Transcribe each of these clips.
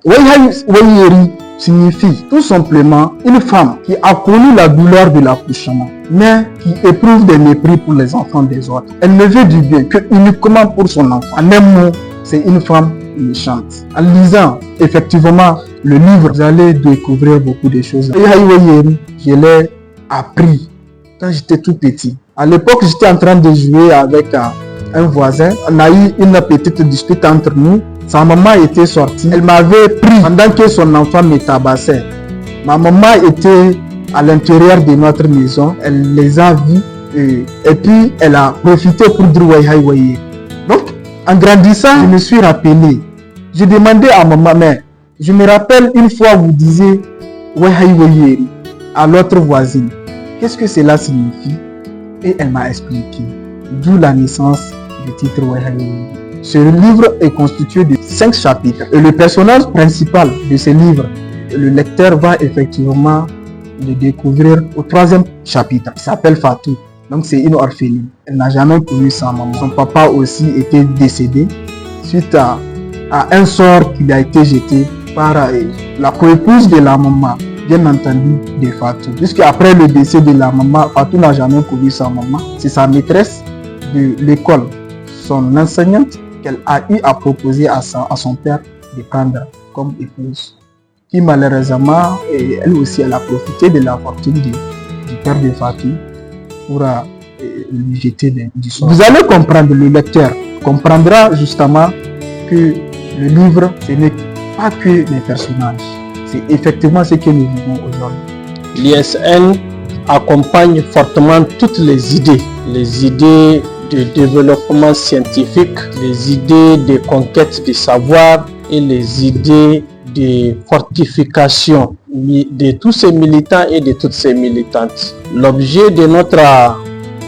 Wayeri signifie tout simplement une femme qui a connu la douleur de l'accouchement, mais qui éprouve des mépris pour les enfants des autres. Elle ne veut du bien que uniquement pour son enfant. En un mot, c'est une femme méchante. En lisant effectivement le livre, vous allez découvrir beaucoup de choses. Wayeri, je l'ai appris quand j'étais tout petit. À l'époque, j'étais en train de jouer avec un voisin. On a eu une petite dispute entre nous. Sa maman était sortie. Elle m'avait pris pendant que son enfant me tabassait. Ma maman était à l'intérieur de notre maison. Elle les a vus et puis elle a profité pour dire Wayeri. Donc, en grandissant, je me suis rappelé. J'ai demandé à maman, mais je me rappelle une fois vous disiez Wayeri à l'autre voisine. Qu'est-ce que cela signifie? Et elle m'a expliqué. D'où la naissance du titre Wayeri. Ce livre est constitué de 5 chapitres. Et le personnage principal de ce livre, le lecteur va effectivement le découvrir au 3e chapitre. Il s'appelle Fatou. Donc c'est une orpheline. Elle n'a jamais connu sa maman. Son papa aussi était décédé suite à un sort qui a été jeté par la coépouse de la maman, bien entendu de Fatou. Puisque après le décès de la maman, Fatou n'a jamais connu sa maman. C'est sa maîtresse de l'école, son enseignante, qu'elle a eu à proposer à son père de prendre comme épouse. Qui malheureusement, elle aussi, elle a profité de la fortune du père de Fatou pour lui jeter du sort. Vous allez comprendre, le lecteur comprendra justement que le livre, ce n'est pas que les personnages. C'est effectivement ce que nous vivons aujourd'hui. L'ISN accompagne fortement toutes les idées de développement scientifique, les idées de conquête du savoir et les idées de fortification de tous ces militants et de toutes ces militantes. L'objet de notre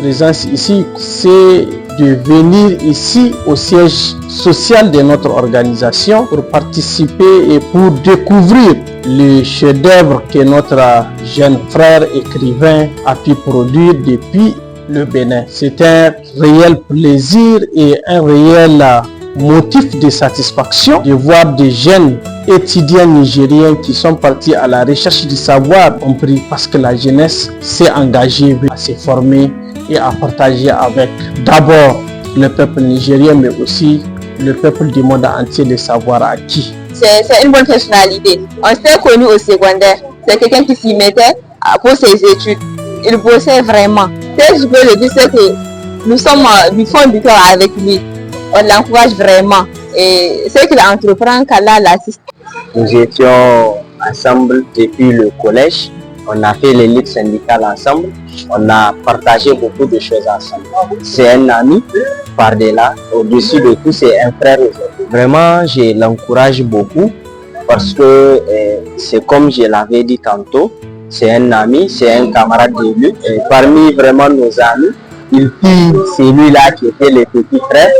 présence ici, c'est de venir ici au siège social de notre organisation pour participer et pour découvrir le chef-d'œuvre que notre jeune frère écrivain a pu produire depuis le Bénin. C'est un réel plaisir et un réel motif de satisfaction de voir des jeunes étudiants nigériens qui sont partis à la recherche du savoir, compris parce que la jeunesse s'est engagée à se former et à partager avec d'abord le peuple nigérien, mais aussi le peuple du monde entier le savoir acquis. C'est une bonne personnalité. On s'est connu au secondaire. C'est quelqu'un qui s'y mettait pour ses études. Il bossait vraiment. Ce que je peux le dire, c'est que nous sommes du fond du cœur avec lui. On l'encourage vraiment. Et ce qu'il entreprend, qu'Allah l'assiste. Nous étions ensemble depuis le collège. On a fait les luttes syndicales ensemble. On a partagé beaucoup de choses ensemble. C'est un ami par-delà. Au-dessus de tout, c'est un frère. Vraiment, je l'encourage beaucoup parce que c'est comme je l'avais dit tantôt. C'est un ami, c'est un camarade de lutte. Et parmi vraiment nos amis, il fut celui-là qui était le petit frère.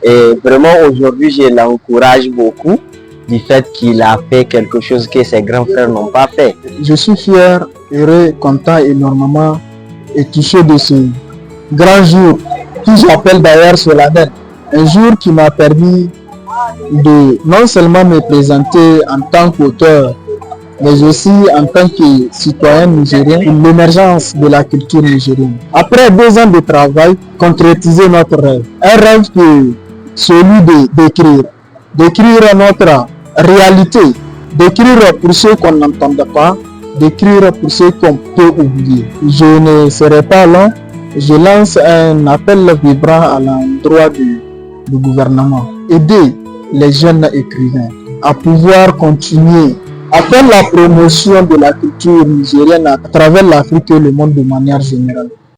Et vraiment aujourd'hui, je l'encourage beaucoup du fait qu'il a fait quelque chose que ses grands frères n'ont pas fait. Je suis fier, heureux, content énormément et touché de ce grand jour que j'appelle d'ailleurs solennel. Un jour qui m'a permis de non seulement me présenter en tant qu'auteur, mais aussi en tant que citoyen nigérien pour l'émergence de la culture nigérienne. Après 2 ans de travail, concrétiser notre rêve. Un rêve qui est celui d'écrire notre réalité, d'écrire pour ceux qu'on n'entend pas, d'écrire pour ceux qu'on peut oublier. Je ne serai pas long, je lance un appel vibrant à l'endroit du gouvernement. Aider les jeunes écrivains à pouvoir continuer à faire la promotion de la culture nigérienne à travers l'Afrique et le monde de manière générale.